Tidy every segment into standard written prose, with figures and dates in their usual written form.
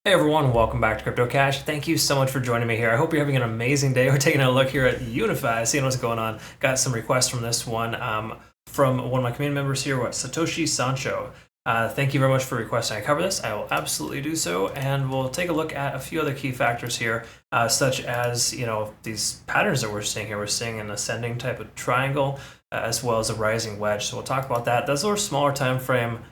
Hey everyone, welcome back to Crypto Cash. Thank you so much for joining me here. I hope you're having an amazing day. We're taking a look here at Unifi, seeing what's going on. Got some requests from this one from one of my community members here, Satoshi Sancho. Thank you very much for requesting I cover this. I will absolutely do so, and we'll take a look at a few other key factors here, such as these patterns that we're seeing here. We're seeing an ascending type of triangle, as well as a rising wedge. So we'll talk about that. Those are smaller time frame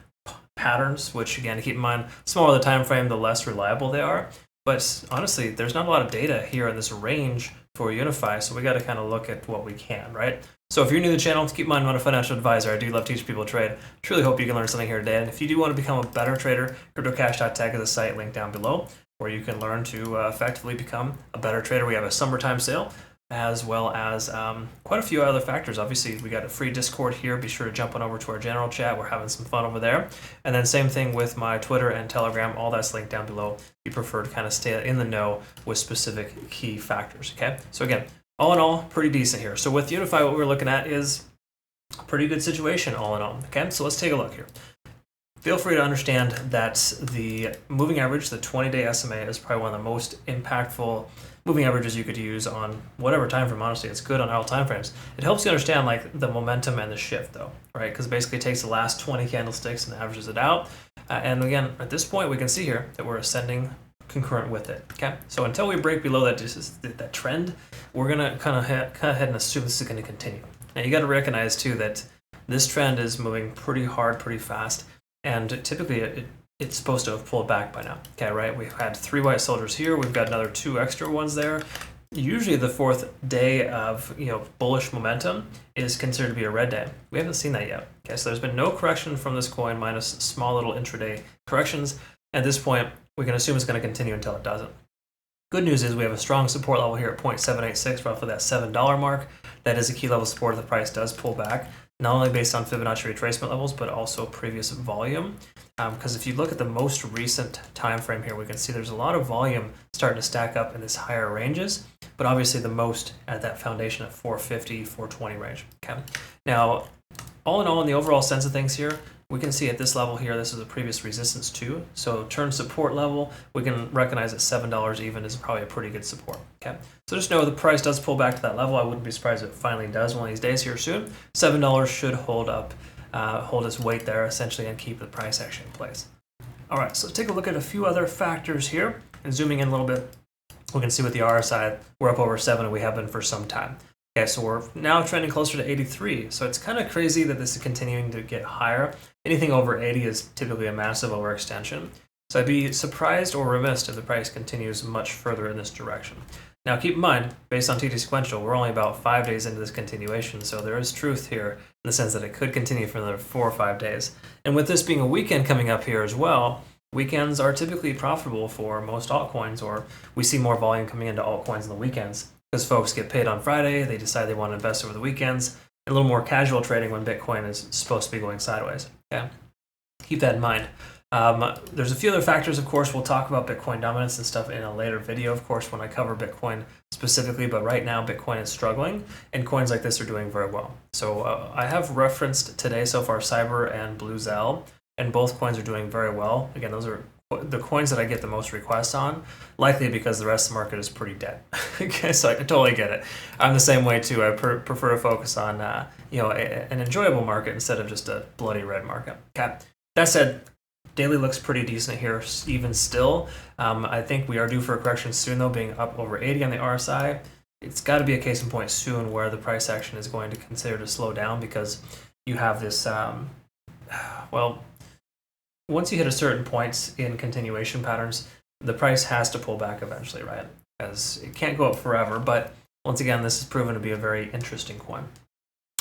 patterns, which again, to keep in mind, smaller the time frame, the less reliable they are. But honestly, there's not a lot of data here in this range for Unifi, so we got to kind of look at what we can, right? So if you're new to the channel, keep in mind I'm not a financial advisor. I do love teaching people to trade. Truly hope you can learn something here today. And if you do want to become a better trader, cryptocash.tech is a site linked down below where you can learn to effectively become a better trader. We have a summertime sale, as well as quite a few other factors. Obviously, we got a free Discord here. Be sure to jump on over to our general chat. We're having some fun over there. And then same thing with my Twitter and Telegram. All that's linked down below. If you prefer to kind of stay in the know with specific key factors, okay? So again, all in all, pretty decent here. So with Unifi, what we're looking at is a pretty good situation all in all, okay? So let's take a look here. Feel free to understand that the moving average, the 20-day SMA, is probably one of the most impactful moving averages you could use on whatever time frame. Honestly, it's good on all time frames. It helps you understand like the momentum and the shift, though, right? Because basically it takes the last 20 candlesticks and averages it out. And again, at this point, we can see here that we're ascending concurrent with it. Okay, so until we break below that trend, we're gonna kind of head and assume this is going to continue. Now you got to recognize too that this trend is moving pretty hard, pretty fast. And typically, it's supposed to have pulled back by now. Okay, right? We've had 3 white soldiers here. We've got another 2 extra ones there. Usually, the 4th day of bullish momentum is considered to be a red day. We haven't seen that yet. Okay, so there's been no correction from this coin, minus small little intraday corrections. At this point, we can assume it's going to continue until it doesn't. Good news is we have a strong support level here at 0.786, roughly that $7 mark. That is a key level support if the price does pull back, not only based on Fibonacci retracement levels, but also previous volume. Because if you look at the most recent time frame here, we can see there's a lot of volume starting to stack up in this higher ranges, but obviously the most at that foundation at 450, 420 range. Okay. Now, all in all, in the overall sense of things here, we can see at this level here, this is a previous resistance too. So turn support level, we can recognize that $7 even is probably a pretty good support. Okay, so just know the price does pull back to that level. I wouldn't be surprised if it finally does one of these days here soon. $7 should hold up, hold its weight there essentially, and keep the price action in place. All right, so let's take a look at a few other factors here. And zooming in a little bit, we can see with the RSI, we're up over 7 and we have been for some time. Okay, so we're now trending closer to 83. So it's kind of crazy that this is continuing to get higher. Anything over 80 is typically a massive overextension. So I'd be surprised or remiss if the price continues much further in this direction. Now keep in mind, based on TD sequential, we're only about 5 days into this continuation. So there is truth here in the sense that it could continue for another 4 or 5 days. And with this being a weekend coming up here as well, weekends are typically profitable for most altcoins, or we see more volume coming into altcoins on the weekends. Because folks get paid on Friday, they decide they want to invest over the weekends, and a little more casual trading when Bitcoin is supposed to be going sideways. Okay, keep that in mind. There's a few other factors, of course. We'll talk about Bitcoin dominance and stuff in a later video, of course, when I cover Bitcoin specifically. But right now, Bitcoin is struggling, and coins like this are doing very well. So I have referenced today so far Cyber and Blue Zell, and both coins are doing very well. Again, those are the coins that I get the most requests on, likely because the rest of the market is pretty dead. Okay, so I totally get it. I'm the same way too. I prefer to focus on an enjoyable market instead of just a bloody red market. Okay, that said, daily looks pretty decent here even still. I think we are due for a correction soon though, being up over 80 on the RSI. It's got to be a case in point soon where the price action is going to consider to slow down, because you have this once you hit a certain points in continuation patterns, the price has to pull back eventually, right? As it can't go up forever, but once again, this has proven to be a very interesting coin.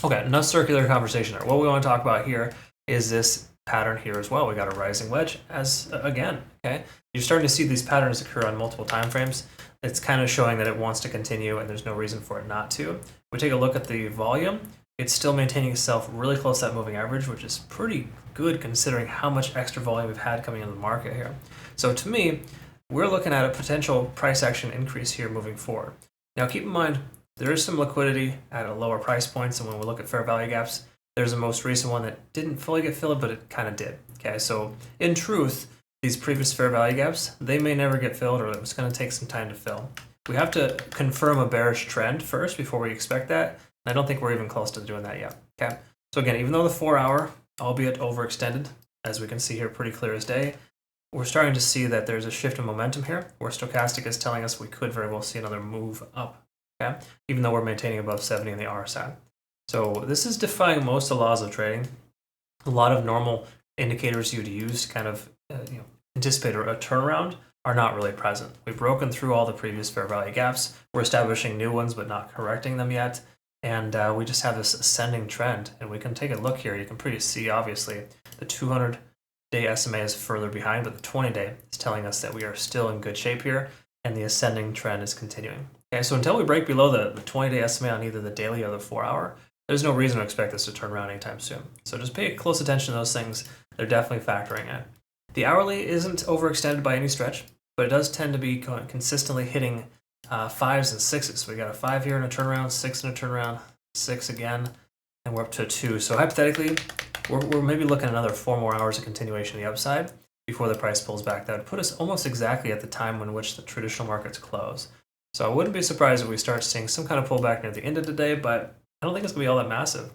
Okay, enough circular conversation there. What we want to talk about here is this pattern here as well. We got a rising wedge again, okay? You're starting to see these patterns occur on multiple time frames. It's kind of showing that it wants to continue and there's no reason for it not to. We take a look at the volume. It's still maintaining itself really close to that moving average, which is pretty good considering how much extra volume we've had coming into the market here. So to me, we're looking at a potential price action increase here moving forward. Now keep in mind, there is some liquidity at a lower price point, so when we look at fair value gaps, there's a most recent one that didn't fully get filled, but it kind of did. Okay, so in truth, these previous fair value gaps, they may never get filled, or it's going to take some time to fill. We have to confirm a bearish trend first before we expect that. And I don't think we're even close to doing that yet. Okay. So again, even though the 4 hour, albeit overextended, as we can see here, pretty clear as day, we're starting to see that there's a shift in momentum here, where stochastic is telling us we could very well see another move up. Okay. Even though we're maintaining above 70 on the RSI. So this is defying most of the laws of trading. A lot of normal indicators you'd use to kind of anticipate a turnaround are not really present. We've broken through all the previous fair value gaps. We're establishing new ones, but not correcting them yet. And we just have this ascending trend. And we can take a look here. You can pretty see, obviously, the 200-day SMA is further behind, but the 20-day is telling us that we are still in good shape here, and the ascending trend is continuing. Okay, so until we break below the 20-day SMA on either the daily or the 4 hour, there's no reason to expect this to turn around anytime soon. So just pay close attention to those things. They're definitely factoring in. The hourly isn't overextended by any stretch, but it does tend to be consistently hitting 5s and 6s. We got a 5 here in a turnaround, 6 in a turnaround, 6 again, and we're up to a 2. So hypothetically, we're maybe looking at another 4 more hours of continuation of the upside before the price pulls back. That would put us almost exactly at the time in which the traditional markets close. So I wouldn't be surprised if we start seeing some kind of pullback near the end of the day, but I don't think it's going to be all that massive.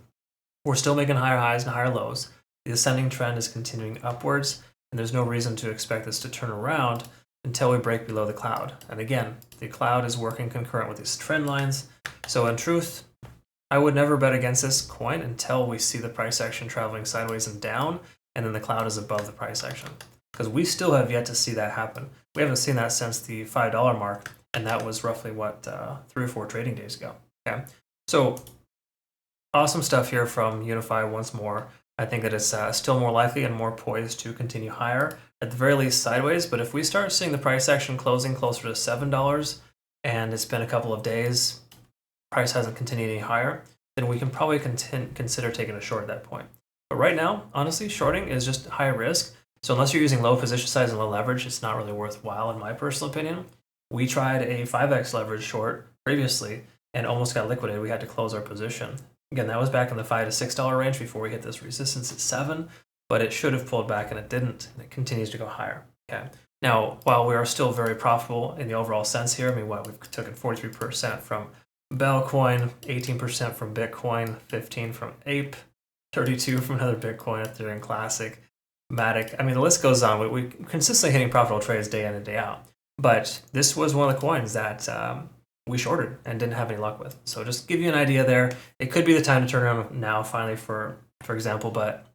We're still making higher highs and higher lows. The ascending trend is continuing upwards, and there's no reason to expect this to turn around until we break below the cloud. And again, the cloud is working concurrent with these trend lines. So in truth, I would never bet against this coin until we see the price action traveling sideways and down, and then the cloud is above the price action. Because we still have yet to see that happen. We haven't seen that since the $5 mark, and that was roughly, 3 or 4 trading days ago. Okay, so awesome stuff here from Unifi once more. I think that it's still more likely and more poised to continue higher, at the very least sideways. But if we start seeing the price action closing closer to $7 and it's been a couple of days, price hasn't continued any higher, then we can probably consider taking a short at that point. But right now, honestly, shorting is just high risk. So unless you're using low position size and low leverage, it's not really worthwhile in my personal opinion. We tried a 5x leverage short previously and almost got liquidated. We had to close our position. Again, that was back in the $5 to $6 range before we hit this resistance at 7, but it should have pulled back and it didn't, and it continues to go higher. Okay. Now, while we are still very profitable in the overall sense here, I mean, we've taken 43% from Bellcoin, 18% from Bitcoin, 15% from Ape, 32% from another Bitcoin, Ethereum Classic, Matic. I mean, the list goes on. We consistently hitting profitable trades day in and day out. But this was one of the coins that we shorted and didn't have any luck with. So just to give you an idea there, it could be the time to turn around now finally for example, but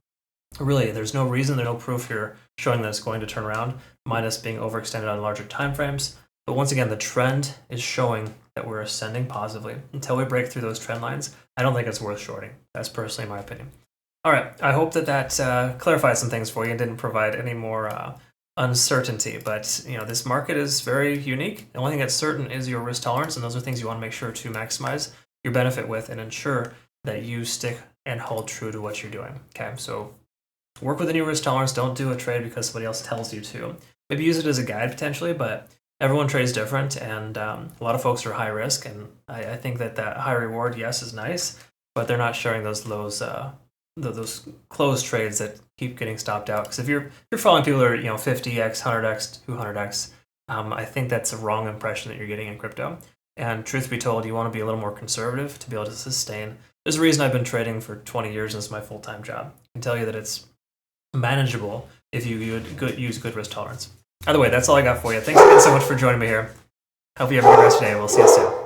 really there's no reason, there's no proof here showing that it's going to turn around, minus being overextended on larger time frames. But once again, the trend is showing that we're ascending positively. Until we break through those trend lines, I don't think it's worth shorting. That's personally my opinion. All right, I hope that clarified some things for you and didn't provide any more uncertainty, but this market is very unique. The only thing that's certain is your risk tolerance, and those are things you want to make sure to maximize your benefit with and ensure that you stick and hold true to what you're doing. Okay, so work within your risk tolerance. Don't do a trade because somebody else tells you to. Maybe use it as a guide potentially, but everyone trades different, and a lot of folks are high risk, and I think that high reward, yes, is nice, but they're not sharing those lows. Those closed trades that keep getting stopped out. Because if you're following people that are 50x, 100x, 200x, I think that's a wrong impression that you're getting in crypto. And truth be told, you want to be a little more conservative to be able to sustain. There's a reason I've been trading for 20 years and it's my full-time job. I can tell you that it's manageable if you use good risk tolerance. Either way, that's all I got for you. Thanks again so much for joining me here. Hope you have a good rest of your day. We'll see you soon.